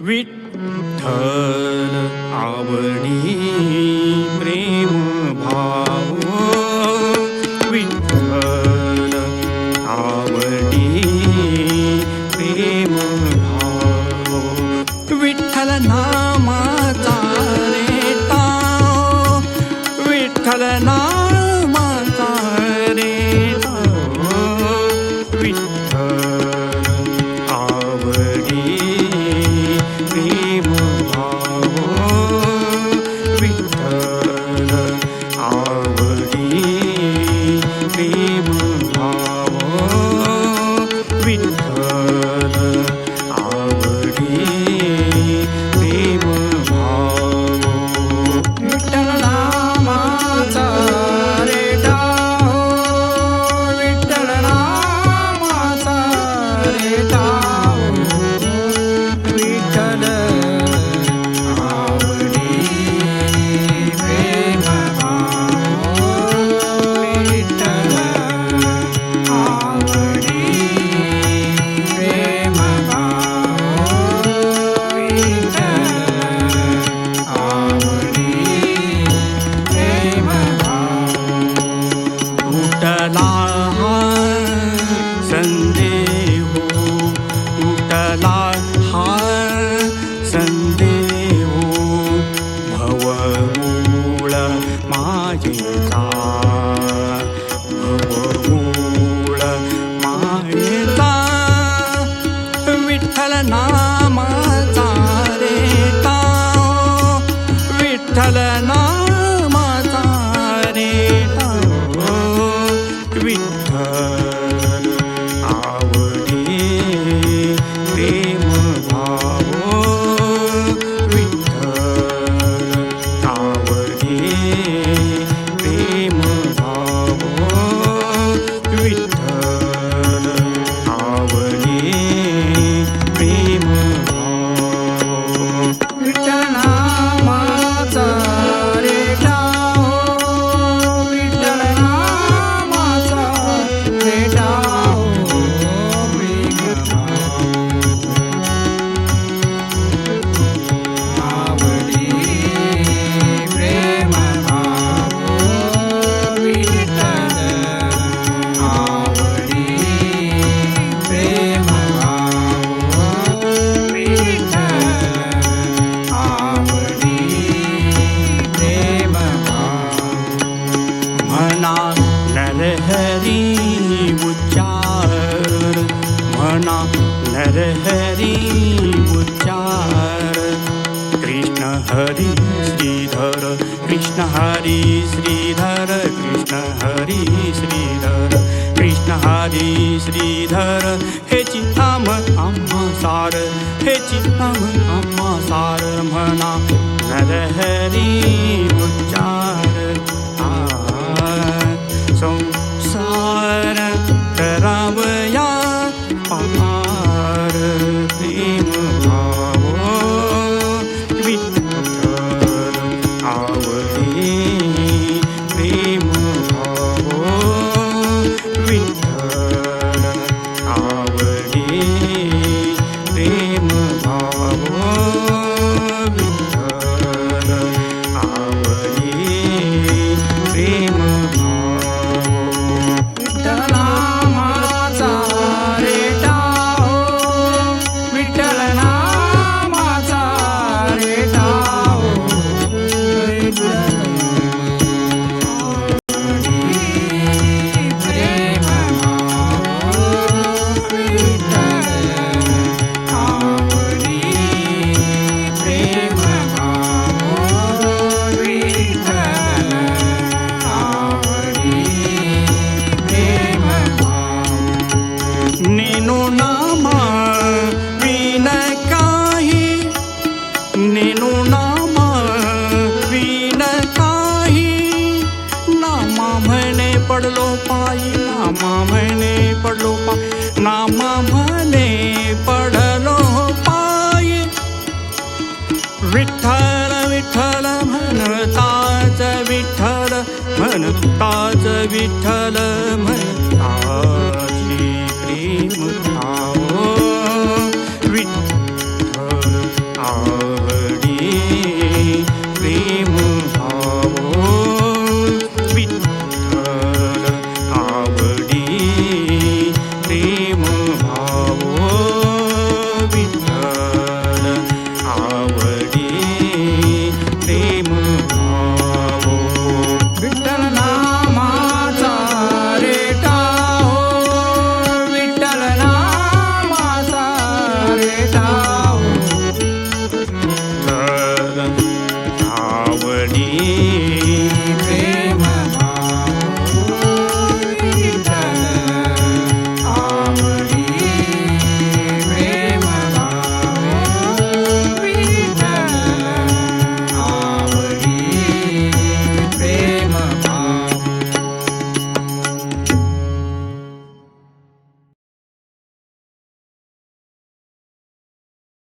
विठ्ठल आवडी प्रेम भाव विठ्ठल आवडी प्रेम भाव विठ्ठल नामाचा रे ताव विठ्ठल नामाचा रे ताव विठ्ठल आवडी प्रेम भाव विठ्ठल आवडी प्रेम भाव विठ्ठल आवडी प्रेम भाव विठ्ठल नामाचा रे डाव विठ्ठल नामाचा रे डाव विठ्ठल आवडी प्रेम भाव विठ्ठल आवडी प्रेम भाव विठ्ठल आवडी प्रेम भाव उठला हा संदेह उठला हा संदेह भवमूळ मायेचा भवमूळ मायेचा विठ्ठल नामाचा रे ताव विठ्ठल नामाचा रे ताव विठ्ठल आवडी प्रेम भाव विठ्ठल आवडी प्रेम भाव विठ्ठल आवडी प्रेम भाव विठ्ठल नामाचा रे डाव विठ्ठल नामाचा रे डाव प्रेम भाव आवडी प्रेम भाव विठ्ठल आवडी प्रेम भाव विठ्ठल आवडी प्रेम भाव म्हणा नरहरी उच्चार म्हणा नरहरी उच्चार कृष्ण हरी श्रीधर कृष्ण हरी श्रीधर कृष्ण हरी श्रीधर कृष्ण हरी श्रीधर हे चित्ताम आम्हा सार हे चित्ताम आम्हा सार म्हणा नरहरी उच्चार संसार करावया पार प्रेम भाव विठ्ठल आवडी प्रेम भाव विठ्ठल